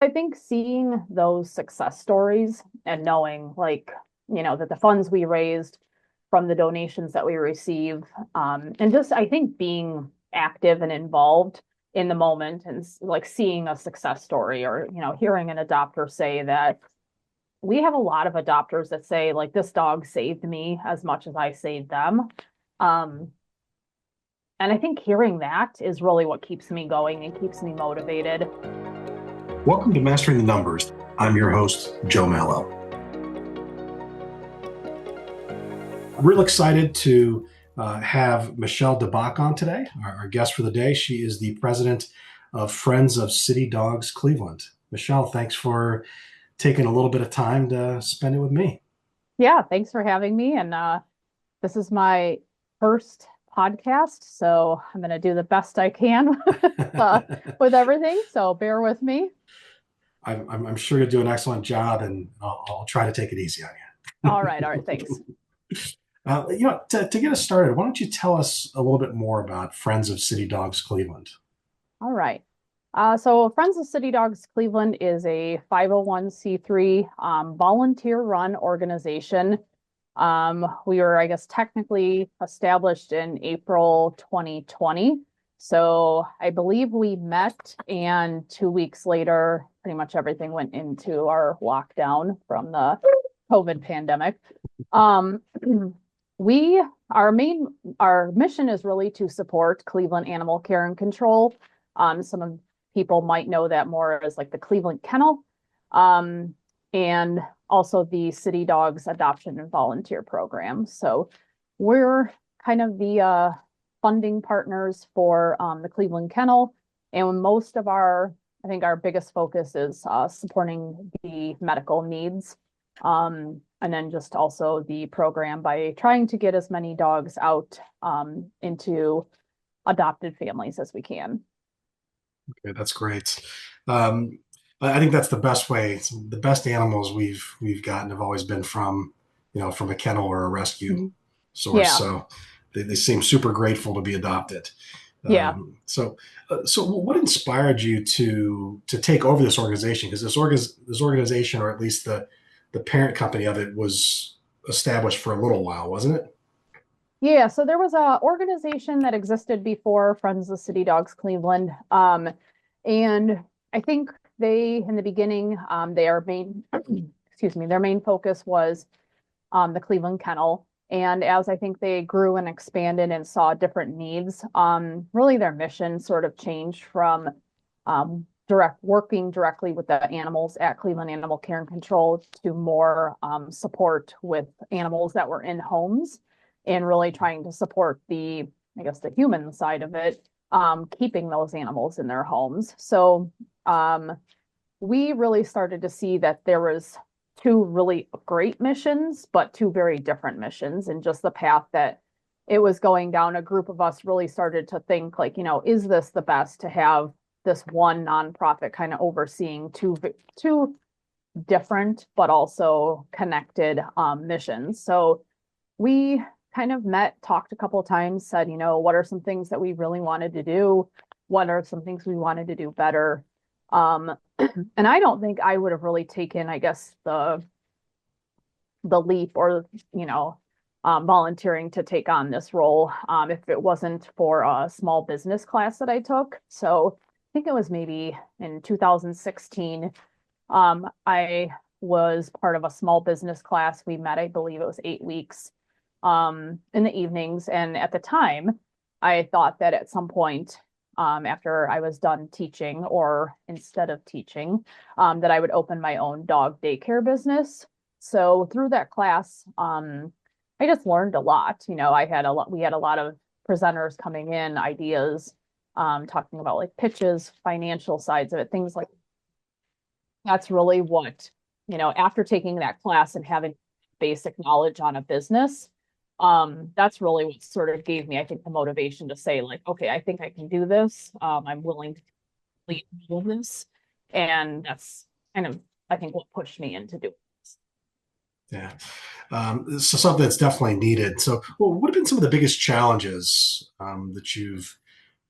I think seeing those success stories and knowing that the funds we raised from the donations that we receive, and just I think being active and involved in the moment and like seeing a success story or, hearing an adopter say that we have a lot of adopters that say like this dog saved me as much as I saved them. Um, and I think hearing that is really what keeps me going and keeps me motivated. Welcome to Mastering the Numbers. I'm your host, Joe Mallo. I'm real excited to have Michelle DeBock on today, our guest for the day. She is the president of Friends of City Dogs Cleveland. Michelle, thanks for taking a little bit of time to spend it with me. Yeah, thanks for having me. And this is my first podcast, so I'm going to do the best I can uh, with everything. So bear with me. I'm sure you'll do an excellent job, and I'll try to take it easy on All right, you. thanks. To get us started, why don't you tell us a little bit more about Friends of City Dogs Cleveland? All right. So Friends of City Dogs Cleveland is a 501c3 volunteer-run organization. We were, I guess, technically established in April 2020. So I believe we met, and 2 weeks later, pretty much everything went into our lockdown from the COVID pandemic. Um, we our mission is really to support Cleveland animal care and control. Some of people might know that more as like the Cleveland Kennel. And also the City Dogs Adoption and Volunteer Program. So we're kind of the funding partners for the Cleveland Kennel. And most of I think our biggest focus is supporting the medical needs. And then just also the program by trying to get as many dogs out into adopted families as we can. Okay, that's great. Um, I think that's the best way. The best animals we've gotten have always been from a kennel or a rescue Mhm. source. Yeah, So they seem super grateful to be adopted. yeah. So what inspired you to take over this organization? Because this organization, or at least the parent company of it, was established for a little while, wasn't it? Yeah, so there was a organization that existed before Friends of City Dogs Cleveland. And I think in the beginning, their main, excuse me, their main focus was the Cleveland Kennel. And as I think they grew and expanded and saw different needs, really their mission sort of changed from working directly with the animals at Cleveland Animal Care and Control to more support with animals that were in homes and really trying to support I guess, the human side of it, keeping those animals in their homes. So um, we really started to see that there was two really great missions, but two very different missions, and just the path that it was going down. A group of us really started to think like, is this the best to have this one nonprofit kind of overseeing two different but also connected missions? So we kind of met, talked a couple of times, said, what are some things that we really wanted to do? What are some things we wanted to do better? Um, and I don't think I would have really taken, I guess, the leap or, volunteering to take on this role if it wasn't for a small business class that I took. So I think it was maybe in 2016. I was part of a small business class. We met, I believe it was 8 weeks in the evenings. And at the time, I thought that at some point after I was done teaching or instead of teaching, that I would open my own dog daycare business. So through that class, I just learned a lot. We had a lot of presenters coming in, ideas, talking about like pitches, financial sides of it, things like that's really what, after taking that class and having basic knowledge on a business, that's really what sort of gave me, I think, the motivation to say, like, okay, I think I can do this. I'm willing to complete all of this. And that's kind of, I think, what pushed me into doing this. Yeah. So something that's definitely needed. So, well, what have been some of the biggest challenges that you've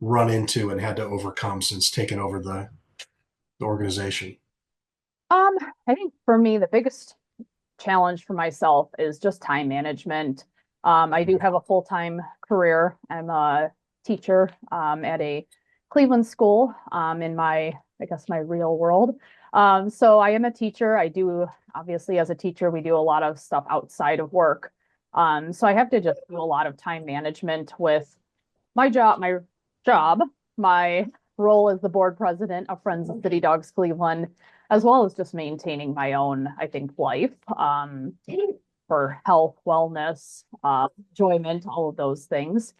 run into and had to overcome since taking over the organization? Um, I think for me, the biggest challenge for myself is just time management. I do have a full-time career. I'm a teacher at a Cleveland school in I guess, my real world. So I am a teacher. I do, obviously, as a teacher, we do a lot of stuff outside of work. So I have to just do a lot of time management with my job, my role as the board president of Friends of City Dogs Cleveland, as well as just maintaining my own, I think, life for health, wellness, enjoyment, all of those things.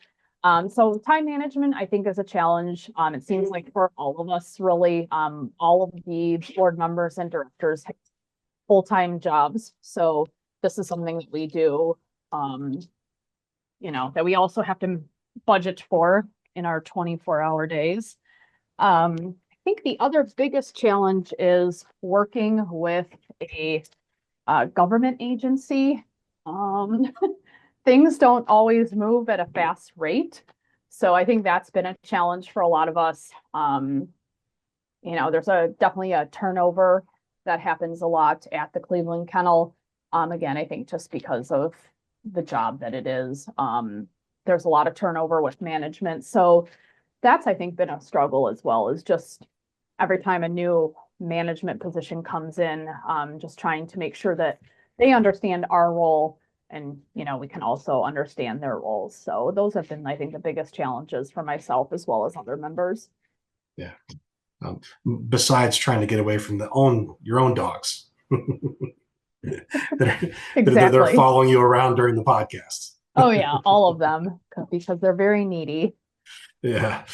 So time management, I think, is a challenge. It seems like for all of us, really, all of the board members and directors have full-time jobs. So this is something that we do, um, that we also have to budget for in our 24-hour days. I think the other biggest challenge is working with a government agency. Um, things don't always move at a fast rate. So I think that's been a challenge for a lot of us. There's definitely a turnover that happens a lot at the Cleveland Kennel. Again, I think just because of the job that it is. There's a lot of turnover with management. So that's, I think, been a struggle as well, is just every time a new management position comes in, just trying to make sure that they understand our role and, we can also understand their roles. So those have been, I think, the biggest challenges for myself as well as other members. Yeah. Um, Besides trying to get away from your own dogs that are, they're Exactly. following you around during the podcast. Oh yeah, all of them because they're very needy. Yeah.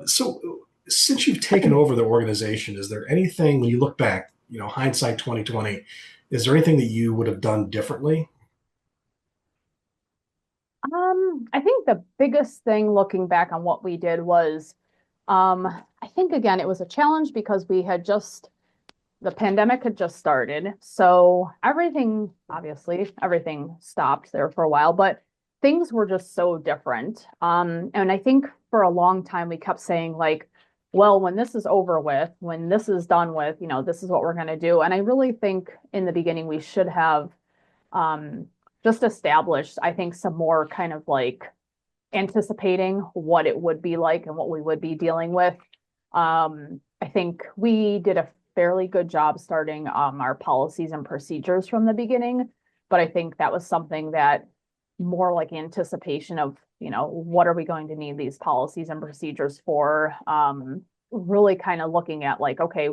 So since you've taken over the organization, is there anything when you look back, hindsight 2020, is there anything that you would have done differently? I think the biggest thing looking back on what we did was, I think again, it was a challenge because the pandemic had just started. So obviously, everything stopped there for a while, but things were just so different. And I think for a long time, we kept saying, like, well, when this is over with, when this is done with, this is what we're going to do. And I really think in the beginning, we should have um, just established, I think, some more kind of like anticipating what it would be like and what we would be dealing with. I think we did a fairly good job starting our policies and procedures from the beginning, but I think that was something that more like anticipation of, what are we going to need these policies and procedures for? Really kind of looking at like, okay,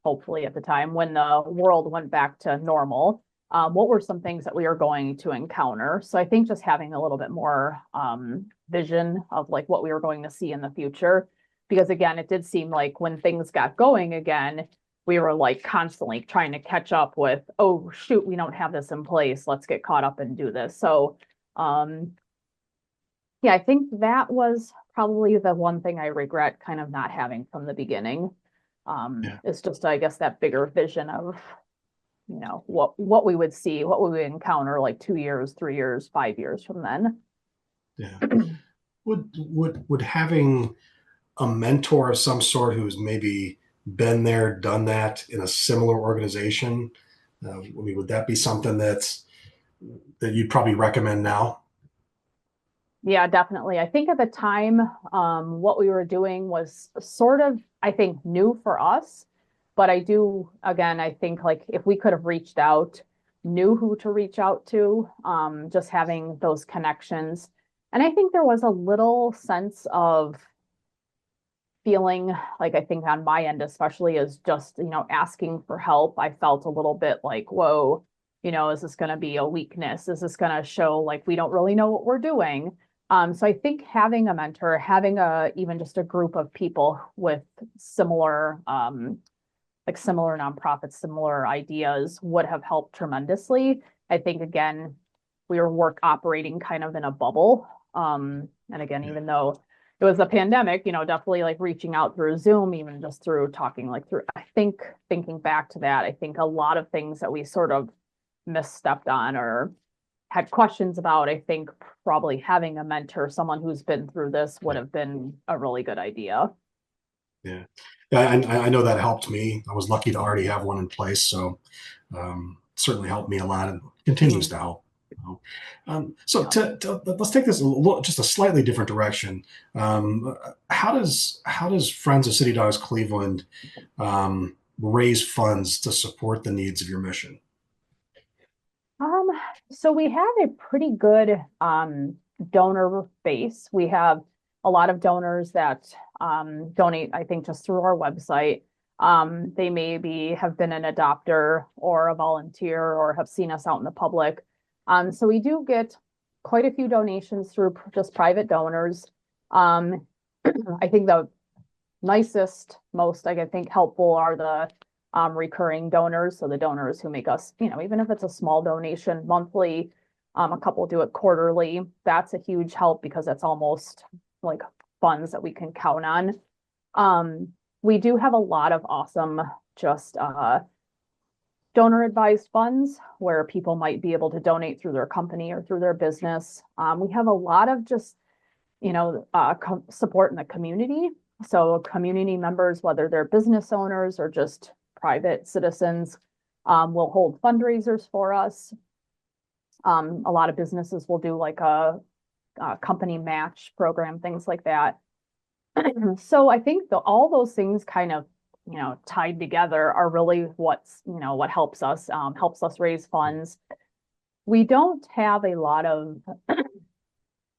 hopefully at the time, when the world went back to normal, what were some things that we are going to encounter? So I think just having a little bit more vision of like what we were going to see in the future, because again, it did seem like when things got going again, we were like constantly trying to catch up with, oh shoot, we don't have this in place. Let's get caught up and do this. So um, yeah, I think that was probably the one thing I regret kind of not having from the beginning. Yeah. Is just, I guess, that bigger vision of what we would see, what we would encounter like 2 years, 3 years, 5 years from then. Yeah. Would having a mentor of some sort who's maybe been there, done that in a similar organization, I mean, would that be something that you'd probably recommend now? Yeah, definitely. I think at the time, what we were doing was sort of, I think, new for us. But again, I think like if we could have reached out, knew who to reach out to, just having those connections. And I think there was a little sense of feeling like, I think on my end, especially, is just, asking for help. I felt a little bit like, whoa, is this going to be a weakness? Is this going to show like we don't really know what we're doing? So I think having a mentor, having even just a group of people with similar, similar nonprofits, similar ideas would have helped tremendously. I think again, we were operating kind of in a bubble. And again, Yeah. even though it was a pandemic, definitely like reaching out through Zoom, even just through talking like through, I think thinking back to that, I think a lot of things that we sort of misstepped on or had questions about, I think probably having a mentor, someone who's been through this would Yeah. have been a really good idea. Yeah. Yeah, I know that helped me. I was lucky to already have one in place, so certainly helped me a lot and continues Mhm. to help. So Yeah. let's take this a little, just a slightly different direction. How does Friends of City Dogs Cleveland raise funds to support the needs of your mission? Um, so we have a pretty good donor base. We have a lot of donors that donate, I think, just through our website. They maybe have been an adopter or a volunteer or have seen us out in the public. So we do get quite a few donations through just private donors. Um, I think the nicest, most I think helpful are the recurring donors. So the donors who make us, even if it's a small donation monthly, a couple do it quarterly. That's a huge help because that's almost like funds that we can count on. Um, we do have a lot of awesome just donor advised funds where people might be able to donate through their company or through their business. We have a lot of just support in the community. So community members, whether they're business owners or just private citizens, will hold fundraisers for us. A lot of businesses will do like a company match program, things like that. So I think all those things kind of, tied together are really what helps us raise funds. We don't have a lot of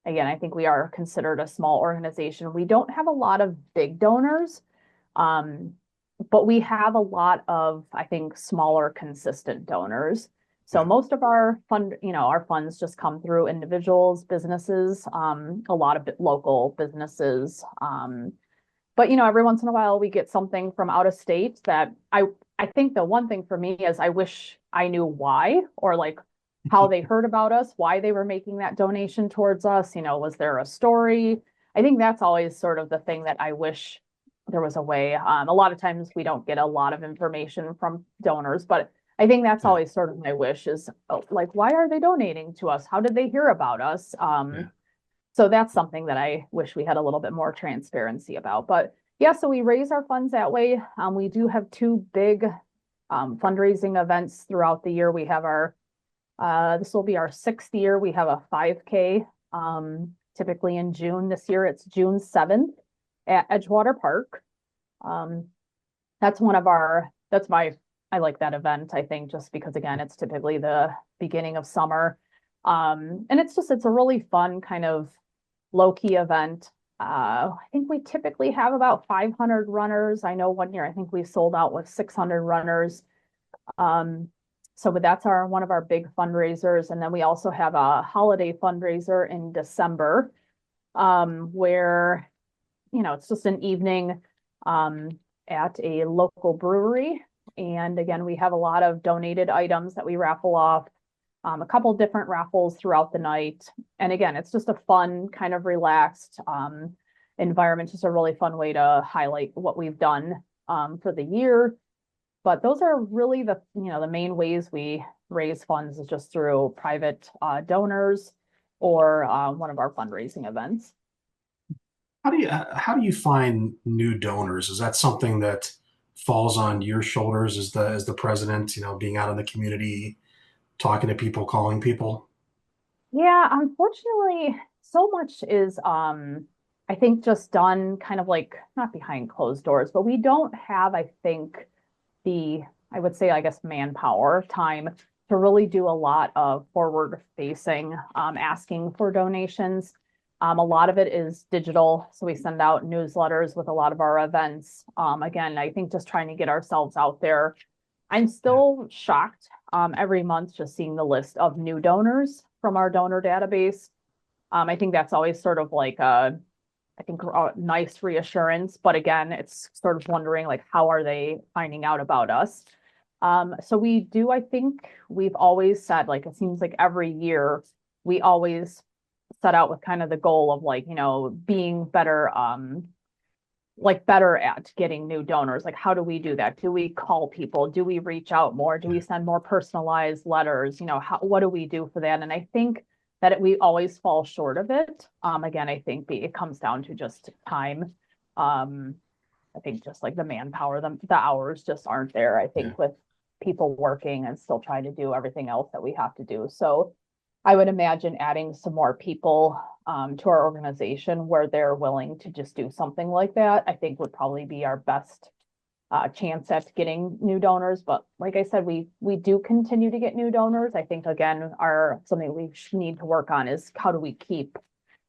again, I think we are considered a small organization. We don't have a lot of big donors, um, but we have a lot of, I think, smaller, consistent donors. So Yeah. most of our funds just come through individuals, businesses, a lot of local businesses. But every once in a while we get something from out of state that I think the one thing for me is I wish I knew why or like how they heard about us, why they were making that donation towards us. Was there a story? I think that's always sort of the thing that I wish there was a way. A lot of times we don't get a lot of information from donors, but I think that's Yeah. always sort of my wish is like, why are they donating to us? How did they hear about us? Yeah. So that's something that I wish we had a little bit more transparency about. But yeah, so we raise our funds that way. We do have two big fundraising events throughout the year. We have this will be our sixth year. We have a 5K typically in June. This year it's June 7th at Edgewater Park. Um, that's one of I like that event, I think, just because again, it's typically the beginning of summer. And it's a really fun kind of low-key event. I think we typically have about 500 runners. I know one year I think we sold out with 600 runners. Um, but that's one of our big fundraisers. And then we also have a holiday fundraiser in December, where, it's just an evening um, at a local brewery. And again, we have a lot of donated items that we raffle off, a couple different raffles throughout the night. And again, it's just a fun, kind of relaxed environment, just a really fun way to highlight what we've done for the year. But those are really the main ways we raise funds is just through private donors or one of our fundraising events. How do you find new donors? Is that something that falls on your shoulders as the president, being out in the community, talking to people, calling people? Yeah, unfortunately, so much is I think just done kind of like not behind closed doors, but we don't have, I think, the I would say, I guess, manpower time to really do a lot of forward facing, asking for donations. A lot of it is digital. So we send out newsletters with a lot of our events. Again, I think just trying to get ourselves out there. I'm Yeah. still shocked every month just seeing the list of new donors from our donor database. I think that's always sort of like I think a nice reassurance, but again, it's sort of wondering like how are they finding out about us? So we do, I think we've always said like it seems like every year we always set out with kind of the goal of like, being better like better at getting new donors. Like, how do we do that? Do we call people? Do we reach out more? Do we send more personalized letters? What do we do for that? And I think that we always fall short of it. Again, I think it comes down to just time. Um, I think just like the manpower, the hours just aren't there. I Yeah. think with people working and still trying to do everything else that we have to do. So I would imagine adding some more people to our organization where they're willing to just do something like that, I think would probably be our best chance at getting new donors. But like I said, we do continue to get new donors. I think again, our something we need to work on is how do we keep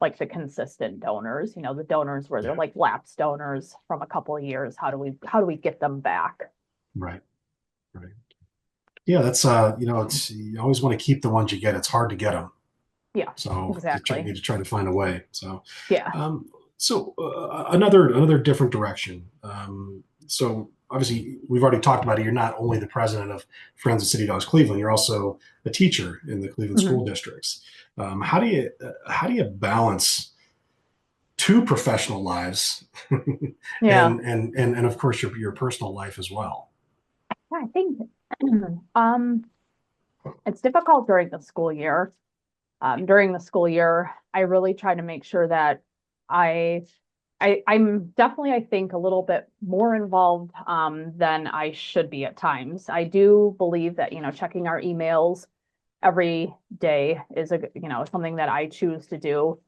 like the consistent donors, the donors where they're Yeah. like lapsed donors from a couple of years. How do we get them back? Right. Right. Yeah, that's it's you always want to keep the ones you get. It's hard to get them, Yeah, so you exactly. need to try to find a way. So, Yeah. um, another different direction. So obviously, we've already talked about it. You're not only the president of Friends of City Dogs Cleveland, you're also a teacher in the Cleveland Mhm. school districts. How do you balance two professional lives Yeah. and of course your personal life as well? I think um it's difficult during the school year. During the school year, I really try to make sure that I I'm definitely, I think, a little bit more involved than I should be at times. I do believe that, checking our emails every day is something that I choose to do.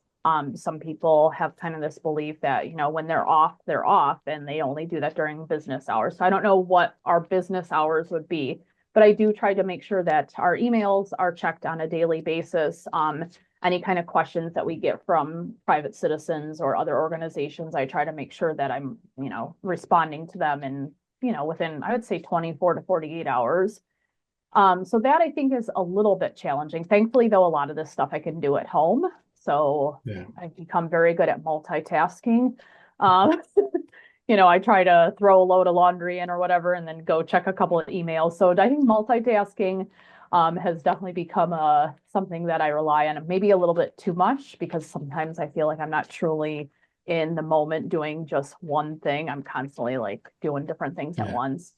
Some people have kind of this belief that, when they're off, and they only do that during business hours. So I don't know what our business hours would be, but I do try to make sure that our emails are checked on a daily basis. Any kind of questions that we get from private citizens or other organizations, I try to make sure that I'm, responding to them in, within, I would say 24 to 48 hours. So that I think is a little bit challenging. Thankfully, though, a lot of this stuff I can do at home. So Yeah. I've become very good at multitasking. Um, I try to throw a load of laundry in or whatever, and then go check a couple of emails. So I think multitasking has definitely become something that I rely on, maybe a little bit too much, because sometimes I feel like I'm not truly in the moment doing just one thing. I'm constantly like doing different things at Yeah. once.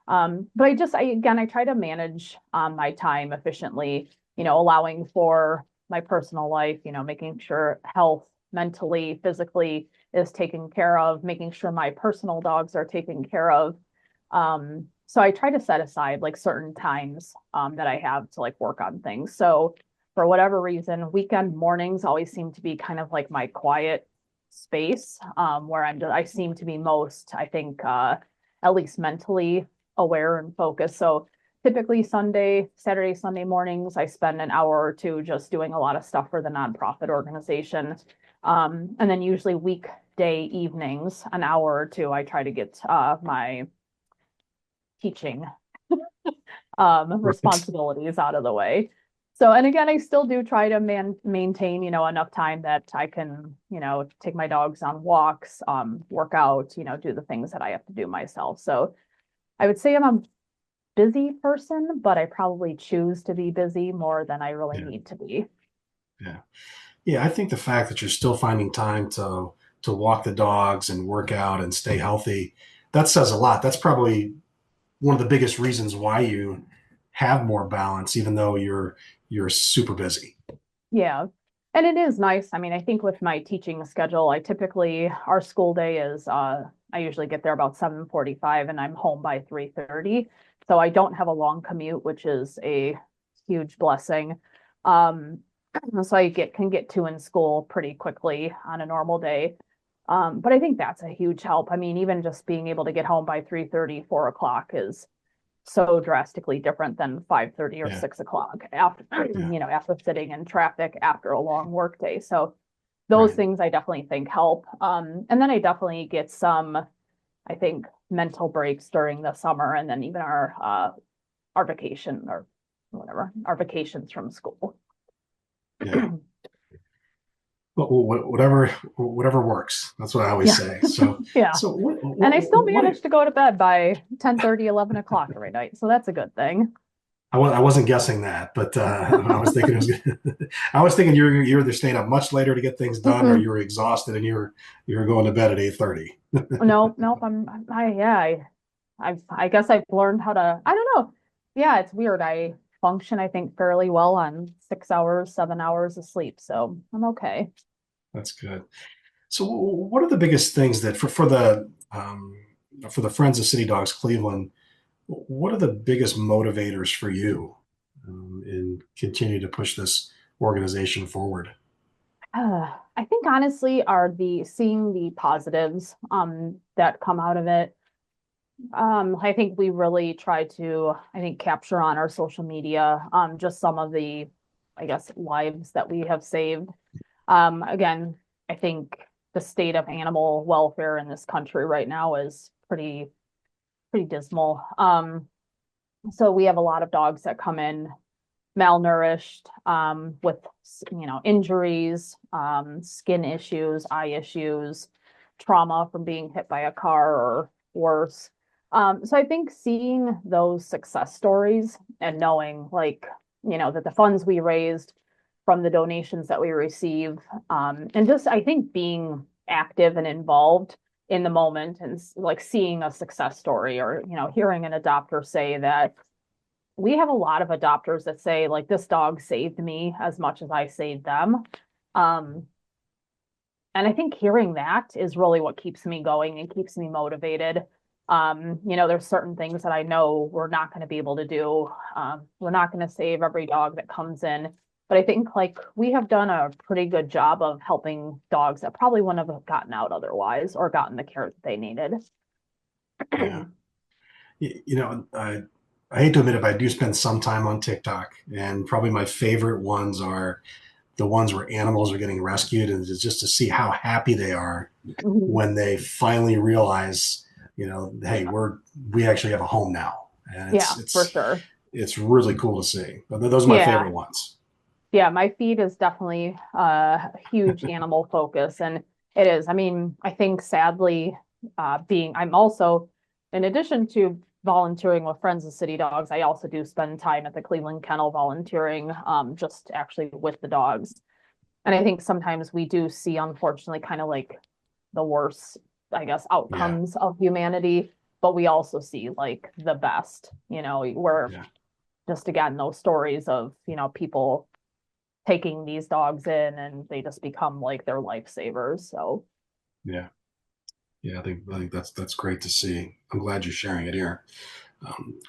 But I try to manage my time efficiently, allowing for my personal life, making sure health, mentally, physically is taken care of, making sure my personal dogs are taken care of. So I try to set aside like certain times that I have to like work on things. So for whatever reason, weekend mornings always seem to be kind of like my quiet space where I seem to be most, I think, at least mentally aware and focused. So typically Saturday, Sunday mornings, I spend an hour or two just doing a lot of stuff for the nonprofit organization. And then usually weekday evenings, an hour or two, I try to get my teaching Right. responsibilities out of the way. So, and again, I still do try to maintain, enough time that I can, take my dogs on walks, work out, do the things that I have to do myself. So I would say I'm a busy person, but I probably choose to be busy more than I really Yeah. need to be. Yeah. Yeah, I think the fact that you're still finding time to walk the dogs and work out and stay healthy, that says a lot. That's probably one of the biggest reasons why you have more balance, even though you're super busy. Yeah. And it is nice. I mean, I think with my teaching schedule, our school day is I usually get there about 7:45 and I'm home by 3:30. So I don't have a long commute, which is a huge blessing. Um, so can get to in school pretty quickly on a normal day. But I think that's a huge help. I mean, even just being able to get home by 3:30, 4 o'clock is so drastically different than 5:30 or Yeah. 6 o'clock after, Yeah. after sitting in traffic after a long work day. So those Right. things I definitely think help. And then I definitely get some, I think, mental breaks during the summer, and then even our vacation or whatever, our vacations from school. Yeah. But whatever works. That's what I always Yeah. say. So Yeah. so And I still what manage to go to bed by 10:30, 11 o'clock every night. So that's a good thing. I wasn't guessing that, but I was thinking I was thinking you're either staying up much later to get things done, or Mm-mm. you were exhausted and you were going to bed at 8:30. Nope, nope. Yeah, I guess I've learned how to, I don't know. Yeah, it's weird. I function, I think, fairly well on 6 hours, 7 hours of sleep. So I'm okay. That's good. So what are the biggest things that for the um, for the Friends of City Dogs Cleveland, what are the biggest motivators for you in continue to push this organization forward? I think honestly are the seeing the positives that come out of it. I think we really try to, I think, capture on our social media just some of the, I guess, lives that we have saved. Again, I think the state of animal welfare in this country right now is pretty dismal. So we have a lot of dogs that come in malnourished, with injuries, skin issues, eye issues, trauma from being hit by a car or worse. So I think seeing those success stories and knowing that the funds we raised from the donations that we receive, and just I think being active and involved in the moment and like seeing a success story or hearing an adopter say that we have a lot of adopters that say like this dog saved me as much as I saved them. Um, and I think hearing that is really what keeps me going and keeps me motivated. There's certain things that I know we're not going to be able to do. We're not going to save every dog that comes in, but I think like we have done a pretty good job of helping dogs that probably wouldn't have gotten out otherwise or gotten the care that they needed. Yeah. I hate to admit it, but I do spend some time on TikTok, and probably my favorite ones are the ones where animals are getting rescued, and it's just to see how happy they are Mhm. when they finally realize, hey, we actually have a home now, and Yeah, for sure. it's really cool to see. But those are my Yeah. favorite ones. Yeah, my feed is definitely a huge animal focus, and it is. I mean, I think sadly, I'm also, in addition to volunteering with Friends of City Dogs, I also do spend time at the Cleveland Kennel volunteering, just actually with the dogs. And I think sometimes we do see, unfortunately, kind of like the worst, I guess, Yeah, outcomes of humanity, but we also see like the best, where yeah, just again, those stories of, people taking these dogs in and they just become like their lifesavers. So yeah, yeah. I think that's great to see. I'm glad you're sharing it here.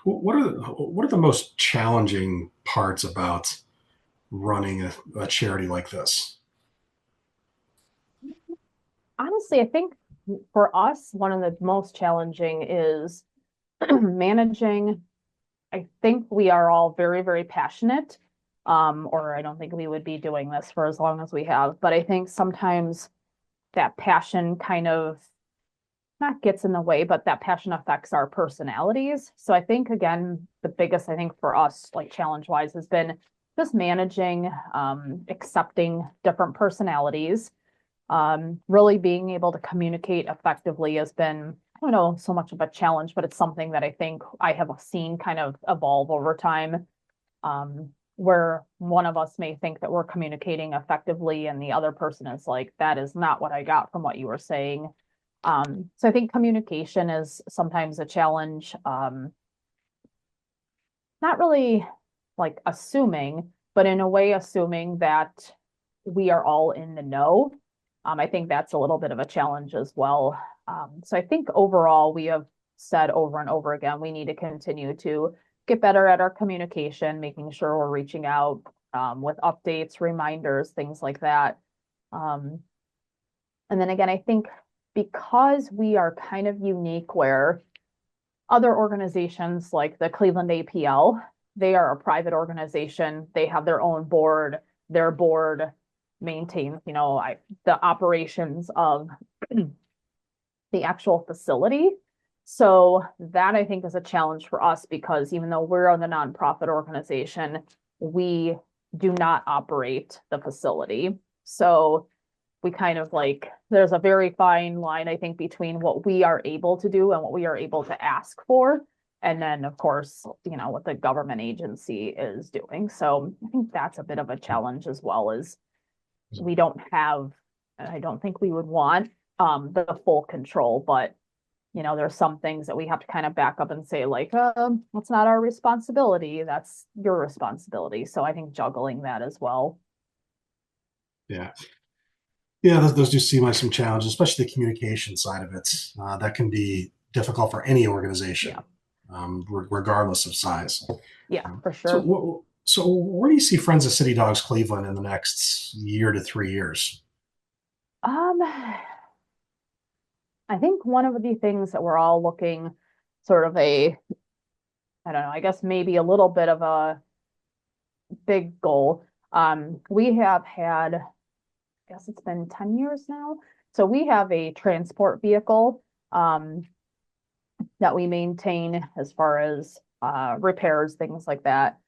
What are the most challenging parts about running a charity like this? honestly, I think for us, one of the most challenging is managing. I think we are all very, very passionate. Or I don't think we would be doing this for as long as we have. But I think sometimes that passion kind of not gets in the way, but that passion affects our personalities. So I think again, the biggest I think for us, like challenge wise, has been just managing, accepting different personalities, really being able to communicate effectively has been, I don't know, so much of a challenge, but it's something that I think I have seen kind of evolve over time, where one of us may think that we're communicating effectively and the other person is like, that is not what I got from what you were saying. So I think communication is sometimes a challenge. Not really like assuming, but in a way assuming that we are all in the know. I think that's a little bit of a challenge as well. So I think overall, we have said over and over again, we need to continue to get better at our communication, making sure we're reaching out with updates, reminders, things like that. Um, and then again, I think because we are kind of unique where other organizations like the Cleveland APL, they are a private organization. They have their own board. Their board maintains, the operations of the actual facility. So that I think is a challenge for us because even though we're on the nonprofit organization, we do not operate the facility. So we kind of like there's a very fine line I think between what we are able to do and what we are able to ask for, and then of course what the government agency is doing. So I think that's a bit of a challenge as well as we don't have, and I don't think we would want the full control, but there's some things that we have to kind of back up and say like it's not our responsibility, that's your responsibility. So I think juggling that as well. Yeah. Yeah, those do seem like some challenges, especially the communication side of it. That can be difficult for any Yeah, organization, regardless of size. yeah, Um, for so, sure. so where do you see Friends of City Dogs Cleveland in the next year to 3 years? Um, I think one of the things that we're all looking sort of I don't know, I guess maybe a little bit of a big goal. We have had, I guess it's been 10 years now. So we have a transport vehicle um, that we maintain as far as repairs, things like that.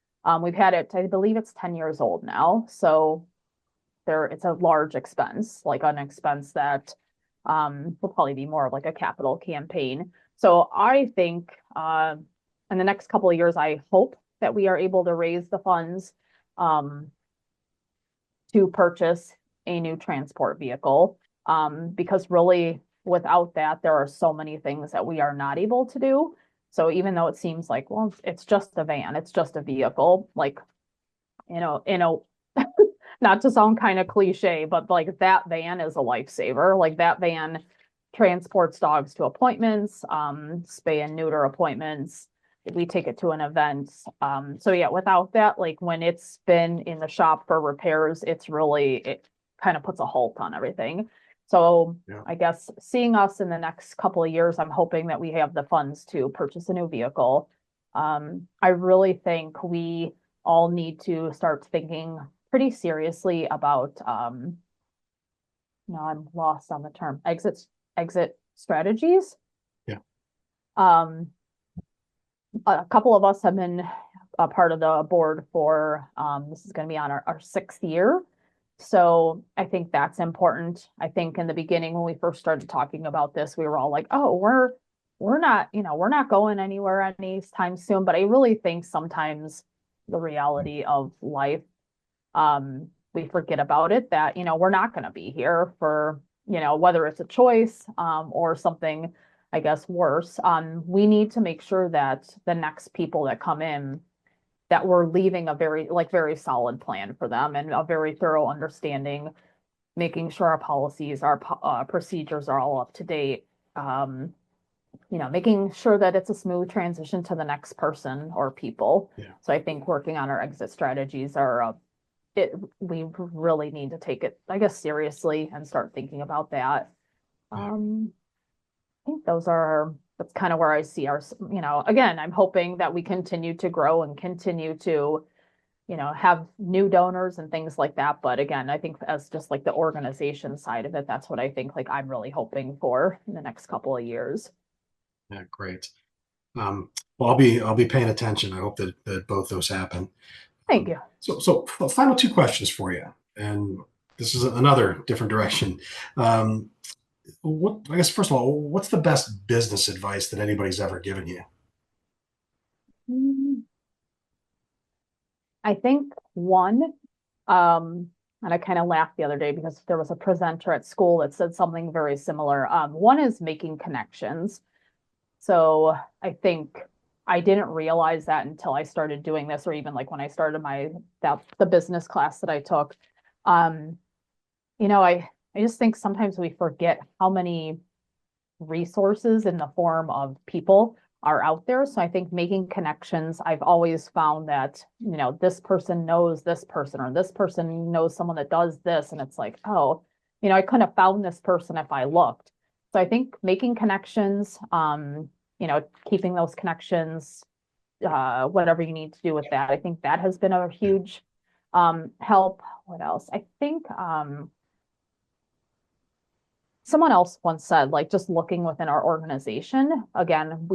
We've had it, I believe it's 10 years old now. So it's a large expense, like an expense that will probably be more of like a capital campaign. So I think in the next couple of years, I hope that we are able to raise the funds um, to purchase a new transport vehicle. Because really, without that, there are so many things that we are not able to do. So even though it seems like, well, it's just a van, it's just a vehicle, like, not to sound kind of cliche, but like that van is a lifesaver. Like that van transports dogs to appointments, spay and neuter appointments. If we take it to an event. So yeah, without that, like when it's been in the shop for repairs, it kind of puts a halt on everything. So Yeah. I guess seeing us in the next couple of years, I'm hoping that we have the funds to purchase a new vehicle. I really think we all need to start thinking pretty seriously about no, I'm lost on the term, exit strategies. Yeah. Um, a couple of us have been a part of the board for this is going to be on our sixth year. So I think that's important. I think in the beginning when we first started talking about this, we were all like, oh, we're not, we're not going anywhere anytime soon. But I really think sometimes the reality of life we forget about it that, we're not going to be here for, whether it's a choice or something, I guess, worse. We need to make sure that the next people that come in, that we're leaving a very solid plan for them and a very thorough understanding, making sure our policies, our procedures are all up to date. Making sure that it's a smooth transition to the next person or people. Yeah. So I think working on our exit strategies are we really need to take it, I guess, seriously and start thinking about that. Yeah. I think that's kind of where I see again, I'm hoping that we continue to grow and continue to, have new donors and things like that. But again, I think as just like the organization side of it, that's what I think like I'm really hoping for in the next couple of years. Yeah. Great. Well, I'll be paying attention. I hope that both those happen. Thank you. Final two questions for you, and this is another different direction. Um, I guess first of all, what's the best business advice that anybody's ever given you? Mm, I think one, and I kind of laughed the other day because there was a presenter at school that said something very similar. One is making connections. So I think I didn't realize that until I started doing this, or even like when I started the business class that I took. Um, I just think sometimes we forget how many resources in the form of people are out there. So I think making connections, I've always found that, this person knows this person or this person knows someone that does this. And it's like, oh, I couldn't have found this person if I looked. So I think making connections, keeping those connections, whatever you need to do with that. I think that has been a Yeah. huge help. What else? I think someone else once said, like just looking within our organization, again,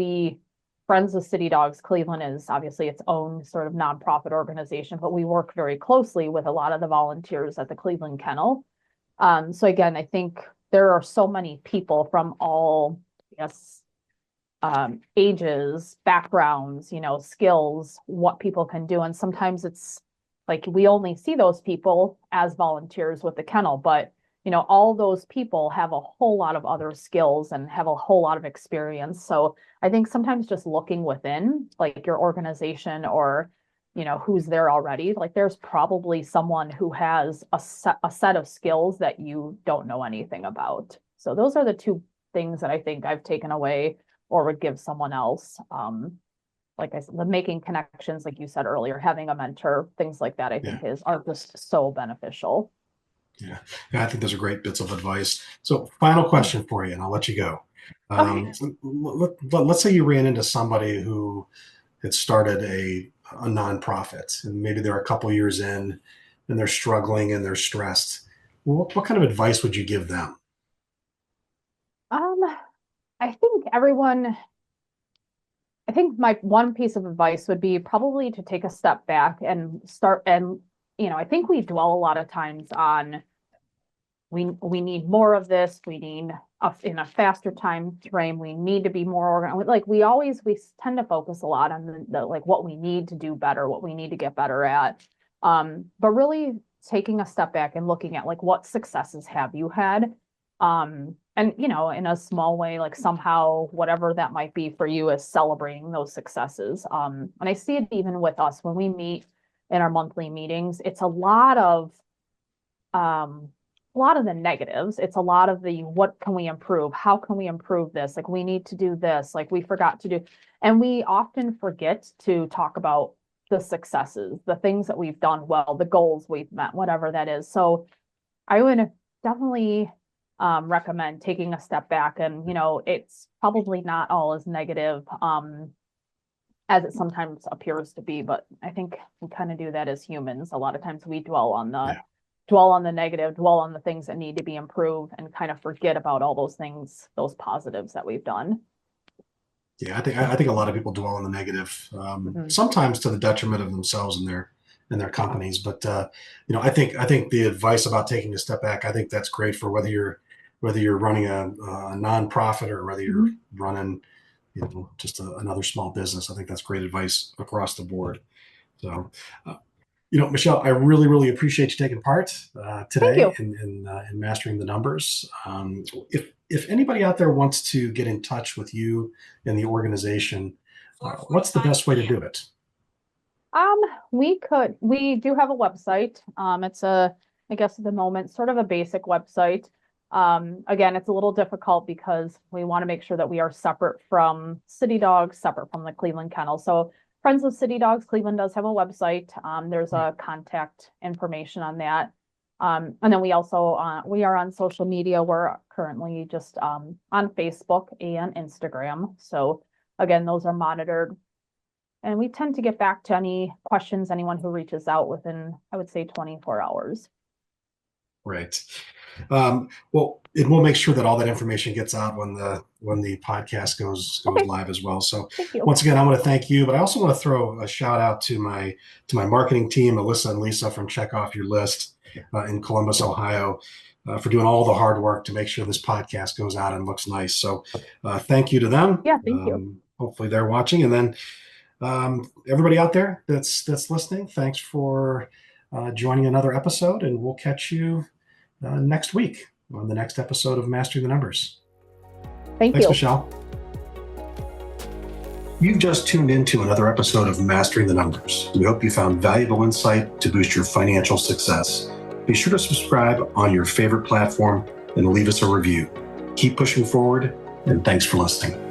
Friends of City Dogs Cleveland is obviously its own sort of nonprofit organization, but we work very closely with a lot of the volunteers at the Cleveland Kennel. So again, I think there are so many people from all, yes, ages, backgrounds, skills, what people can do. And sometimes it's like we only see those people as volunteers with the kennel, but all those people have a whole lot of other skills and have a whole lot of experience. So I think sometimes just looking within like your organization or who's there already. Like there's probably someone who has a set of skills that you don't know anything about. So those are the two things that I think I've taken away or would give someone else. Like I said, the making connections, like you said earlier, having a mentor, things like that, I think are just so beneficial. Yeah. I think those are great bits of advice. So final question for you, and I'll let you go. Okay. So let's say you ran into somebody who had started a nonprofit, and maybe they're a couple years in and they're struggling and they're stressed. Well, what kind of advice would you give them? Um, I think my one piece of advice would be probably to take a step back and start and I think we dwell a lot of times on we need more of this, we need in a faster time frame, we need to be more organized. Like we tend to focus a lot on the like what we need to do better, what we need to get better at. But really taking a step back and looking at like what successes have you had? And in a small way, like somehow whatever that might be for you is celebrating those successes. And I see it even with us when we meet in our monthly meetings, it's a lot of the negatives. It's a lot of the what can we improve? How can we improve this? Like we need to do this, like we forgot to do. And we often forget to talk about the successes, the things that we've done well, the goals we've met, whatever that is. So I would definitely recommend taking a step back and, it's probably not all as negative as it sometimes appears to be, but I think we kind of do that as humans. A lot of times we dwell on the negative, dwell on the things that need to be improved and kind of forget about all those things, those positives that we've done. Yeah, I think a lot of people dwell on the negative, sometimes to the detriment of themselves and their companies. But I think the advice about taking a step back, I think that's great for whether you're running a nonprofit or whether you're running just another small business. I think that's great advice across the board. So, Michelle, I really, really appreciate you taking part Thank today you. in mastering the numbers. If anybody out there wants to get in touch with you and the organization, what's the best way to do it? Um, we do have a website. I guess at the moment, sort of a basic website. Again, it's a little difficult because we want to make sure that we are separate from City Dogs, separate from the Cleveland Kennel. So Friends of City Dogs Cleveland does have a website. There's a contact information on that. And then we are on social media. We're currently just on Facebook and Instagram. So again, those are monitored. And we tend to get back to any questions, anyone who reaches out within, I would say, 24 hours. Right. Well, and we'll make sure that all that information gets out when the podcast goes Okay. live as well. So Thank you. once again, I want to thank you, but I also want to throw a shout out to my marketing team, Alyssa and Lisa from Check Off Your List in Columbus, Ohio, for doing all the hard work to make sure this podcast goes out and looks nice. So thank you to them. Yeah, thank you. Hopefully they're watching, and then everybody out there that's listening, thanks for joining another episode, and we'll catch you next week on the next episode of Mastering the Numbers. Thanks, Michelle. You've just tuned into another episode of Mastering the Numbers. We hope you found valuable insight to boost your financial success. Be sure to subscribe on your favorite platform and leave us a review. Keep pushing forward, and thanks for listening.